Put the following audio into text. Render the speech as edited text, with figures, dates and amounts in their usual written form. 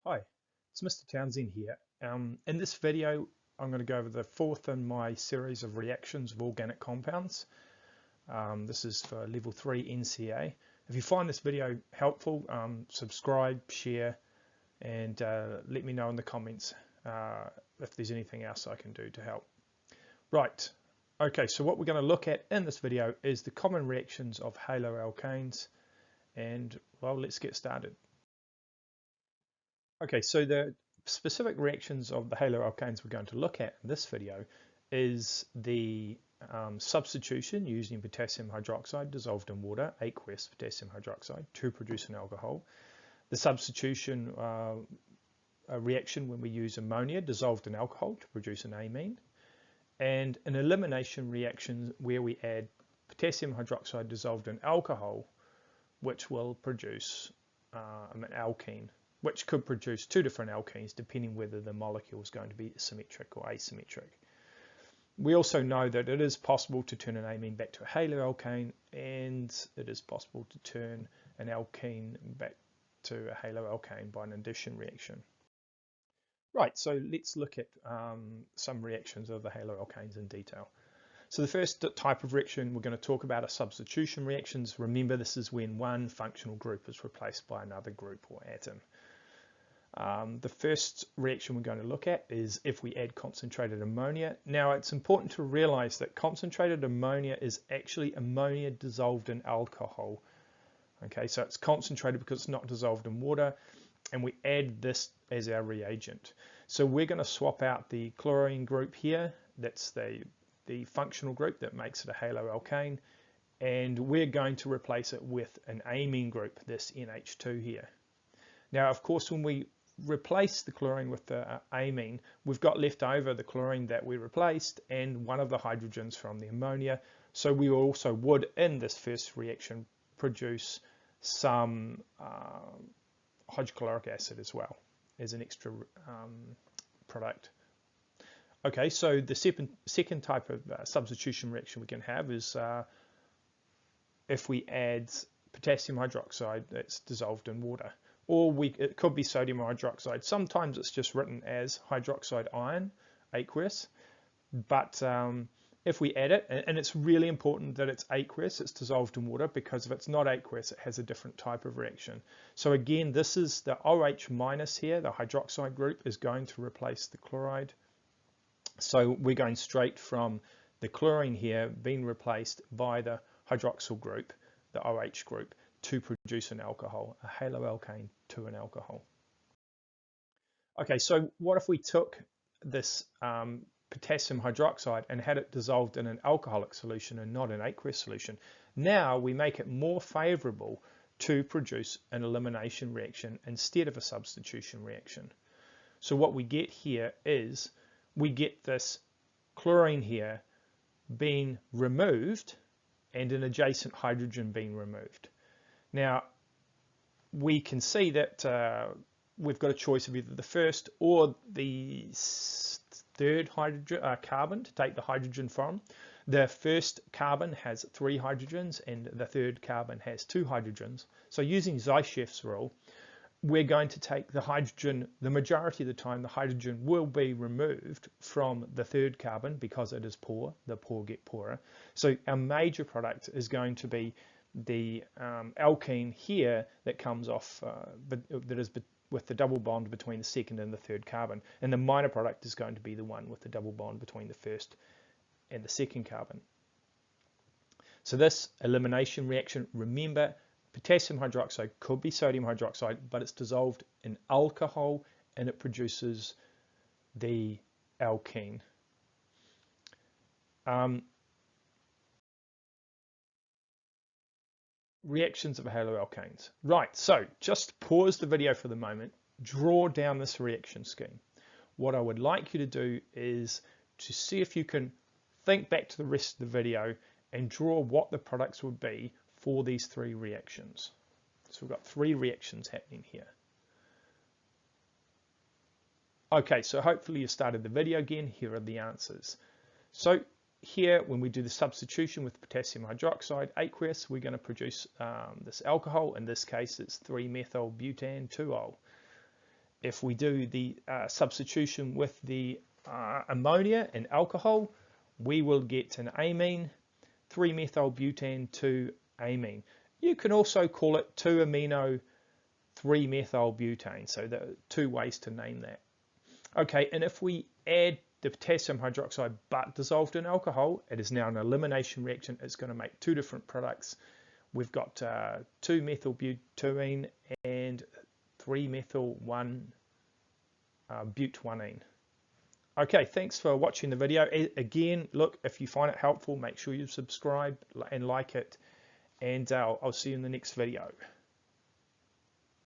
Hi, it's Mr. Townsend here. In this video, I'm going to go over the fourth in my series of reactions of organic compounds. This is for level 3 NCEA. If you find this video helpful, subscribe, share, and let me know in the comments if there's anything else I can do to help. Right, okay, so what we're going to look at in this video is the common reactions of haloalkanes, and well, let's get started. Okay, so the specific reactions of the haloalkanes we're going to look at in this video is the substitution using potassium hydroxide dissolved in water, aqueous potassium hydroxide, to produce an alcohol. The substitution reaction when we use ammonia dissolved in alcohol to produce an amine. And an elimination reaction where we add potassium hydroxide dissolved in alcohol, which will produce an alkene, which could produce two different alkenes depending whether the molecule is going to be symmetric or asymmetric. We also know that it is possible to turn an amine back to a haloalkane, and it is possible to turn an alkene back to a haloalkane by an addition reaction. Right, so let's look at some reactions of the haloalkanes in detail. So the first type of reaction we're going to talk about are substitution reactions. Remember, this is when one functional group is replaced by another group or atom. The first reaction we're going to look at is if we add concentrated ammonia. Now, it's important to realize that concentrated ammonia is actually ammonia dissolved in alcohol. Okay, so it's concentrated because it's not dissolved in water, and we add this as our reagent. So we're going to swap out the chlorine group here. That's the functional group that makes it a haloalkane, and we're going to replace it with an amine group, this NH2 here. Now, of course, when we replace the chlorine with the amine, we've got left over the chlorine that we replaced and one of the hydrogens from the ammonia. So we also would, in this first reaction, produce some hydrochloric acid as well as an extra product. Okay, so the second type of substitution reaction we can have is if we add potassium hydroxide that's dissolved in water. Or it could be sodium hydroxide. Sometimes it's just written as hydroxide ion, aqueous. But if we add it, and it's really important that it's aqueous, it's dissolved in water, because if it's not aqueous, it has a different type of reaction. So again, this is the OH minus here, the hydroxide group is going to replace the chloride. So we're going straight from the chlorine here being replaced by the hydroxyl group, the OH group, to produce an alcohol, a haloalkane to an alcohol. Okay, so what if we took this potassium hydroxide and had it dissolved in an alcoholic solution and not an aqueous solution? Now we make it more favorable to produce an elimination reaction instead of a substitution reaction. So what we get here is we get this chlorine here being removed and an adjacent hydrogen being removed. Now, we can see that we've got a choice of either the first or the third hydrogen, carbon to take the hydrogen from. The first carbon has 3 hydrogens and the third carbon has 2 hydrogens. So using Zaitchev's rule, we're going to take the hydrogen, the majority of the time the hydrogen will be removed from the third carbon because it is poor, the poor get poorer. So our major product is going to be the alkene here that comes off, that is with the double bond between the second and the third carbon. And the minor product is going to be the one with the double bond between the first and the second carbon. So this elimination reaction, remember, potassium hydroxide could be sodium hydroxide, but it's dissolved in alcohol and it produces the alkene. Reactions of haloalkanes. Right, so just pause the video for the moment, draw down this reaction scheme. What I would like you to do is to see if you can think back to the rest of the video and draw what the products would be for these 3 reactions. So we've got 3 reactions happening here. Okay, so hopefully you started the video again. Here are the answers. So here, when we do the substitution with potassium hydroxide aqueous, we're going to produce this alcohol. In this case, it's 3-methyl butane 2-ol. if we do the substitution with the ammonia and alcohol, we will get an amine, 3-methylbutane, 2-amine. You can also call it 2-amino, 3-methylbutane. So there are two ways to name that. Okay, and if we add the potassium hydroxide but dissolved in alcohol, it is now an elimination reaction. It's going to make two different products. We've got 2-methylbutene and 3-methyl-1-butanene. Okay, thanks for watching the video. Again, look, if you find it helpful, make sure you subscribe and like it, and I'll see you in the next video.